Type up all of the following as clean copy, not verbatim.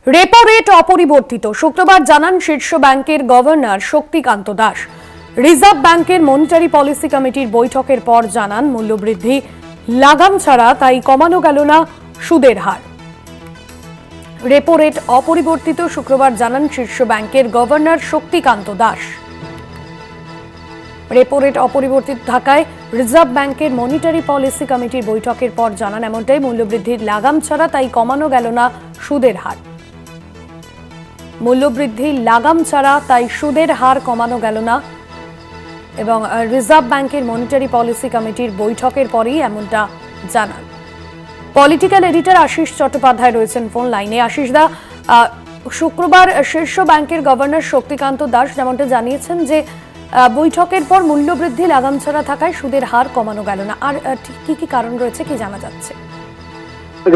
Repo rate অপরিবর্তিত শুক্রবার জানান শীর্ষ ব্যাংকের গভর্নর শক্তিকান্ত দাস। রিজার্ভ ব্যাংকের মনিটারি পলিসি কমিটির বৈঠকের পর জানান মূল্যবৃদ্ধি লাগাম ছাড়া, তাই কমানো গেল না সুদের হার। রেপো রেট অপরিবর্তিত শুক্রবার জানান শীর্ষ ব্যাংকের governor Shaktikanta Das. Repo rate অপরিবর্তিত থাকায় রিজার্ভ ব্যাংকের মনিটারি পলিসি কমিটির বৈঠকের পর জানান এমনটাই, মূল্যবৃদ্ধির লাগাম ছাড়া, তাই কমানো গেল না সুদের হার। মূল্যবৃদ্ধি লাগাম ছাড়া, তাই সুদের হার কমানো গেল না, এবং রিজার্ভ ব্যাংকের মনিটারি পলিসি কমিটির বৈঠকের পরেই এমনটা জানান। পলিটিক্যাল এডিটর আশিস চট্টোপাধ্যায় রয়েছেন ফোন লাইনে। আশিস দা, শুক্রবার শীর্ষ ব্যাংকের গভর্নর শক্তিকান্ত দাস যেমনটা জানিয়েছেন যে বৈঠকের পর মূল্যবৃদ্ধি লাগাম ছাড়া থাকায় সুদের হার কমানো গেল না, আর কি কি কারণ রয়েছে কি জানা যাচ্ছে?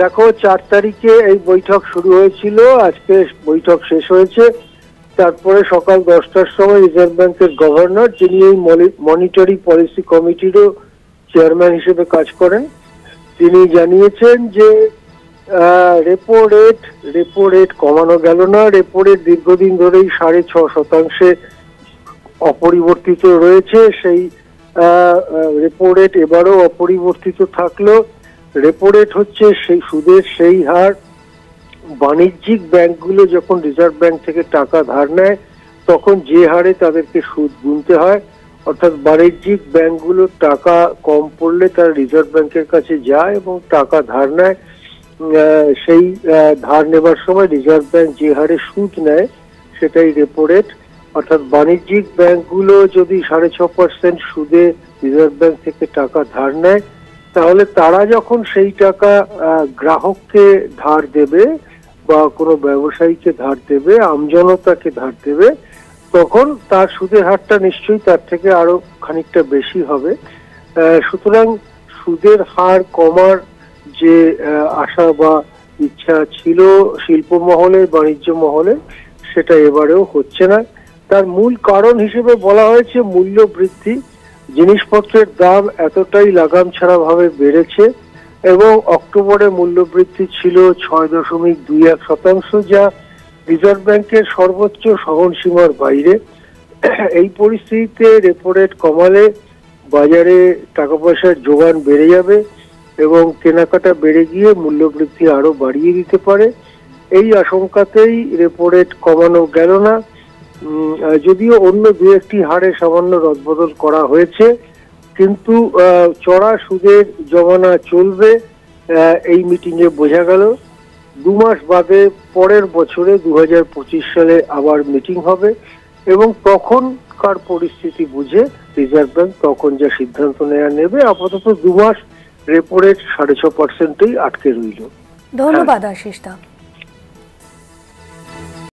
দেখো, 4 তারিখে এই বৈঠক শুরু হয়েছিল, আজকে বৈঠক শেষ হয়েছে। তারপরে সকাল 10টার সময় রিজার্ভ ব্যাংকের গভর্নর, যিনি এই মনিটারি পলিসি কমিটিরও চেয়ারম্যান হিসেবে কাজ করেন, তিনি জানিয়েছেন যে রেপো রেট কমানো গেল না। রেপো রেট দীর্ঘদিন ধরেই 6.5% অপরিবর্তিত রয়েছে। সেই রেপো রেট এবারও অপরিবর্তিত থাকলো। রেপো রেট হচ্ছে সেই সুদের সেই হার, বাণিজ্যিক ব্যাংকগুলো যখন রিজার্ভ ব্যাংক থেকে টাকা ধার নেয় তখন যে হারে তাদেরকে সুদ গুনতে হয়, অর্থাৎ বাণিজ্যিক ব্যাংকগুলোর টাকা কম পড়লে তারা রিজার্ভ ব্যাংকের কাছে যায় এবং টাকা ধার নেয়। সেই ধার নেবার সময় রিজার্ভ ব্যাংক যে হারে সুদ নেয় সেটাই রেপো রেট। অর্থাৎ বাণিজ্যিক ব্যাংকগুলো যদি 6.5% সুদে রিজার্ভ ব্যাংক থেকে টাকা ধার নেয়, তাহলে তারা যখন সেই টাকা গ্রাহককে ধার দেবে বা কোনো ব্যবসায়ীকে ধার দেবে, আমজনতাকে ধার দেবে, তখন তার সুদের হারটা নিশ্চয়ই তার থেকে আরো খানিকটা বেশি হবে। সুতরাং সুদের হার কমার যে আশা বা ইচ্ছা ছিল শিল্প মহলে, বাণিজ্য মহলে, সেটা এবারেও হচ্ছে না। তার মূল কারণ হিসেবে বলা হয়েছে মূল্য বৃদ্ধি। জিনিসপত্রের দাম এতটাই লাগাম ছাড়া ভাবে বেড়েছে এবং অক্টোবরে মূল্যবৃদ্ধি ছিল 6.21%, যা রিজার্ভ ব্যাংকের সর্বোচ্চ সহনসীমার বাইরে। এই পরিস্থিতিতে রেপো রেট কমালে বাজারে টাকা পয়সার যোগান বেড়ে যাবে এবং কেনাকাটা বেড়ে গিয়ে মূল্যবৃদ্ধি আরো বাড়িয়ে দিতে পারে। এই আশঙ্কাতেই রেপো রেট কমানো গেল না। যদিও অন্য দু একটি হারে সামান্য রদবদল করা হয়েছে, কিন্তু চড়া সুদের জমানা চলবে এই মিটিং এ বোঝা গেল। 2 মাস বাদে পরের বছরে 2025 সালে আবার মিটিং হবে এবং তখনকার পরিস্থিতি বুঝে রিজার্ভ ব্যাংক তখন যা সিদ্ধান্ত নেবে। আপাতত 2 মাস রেপো রেট 6.5%ই আটকে রইল। ধন্যবাদ আশিস দা।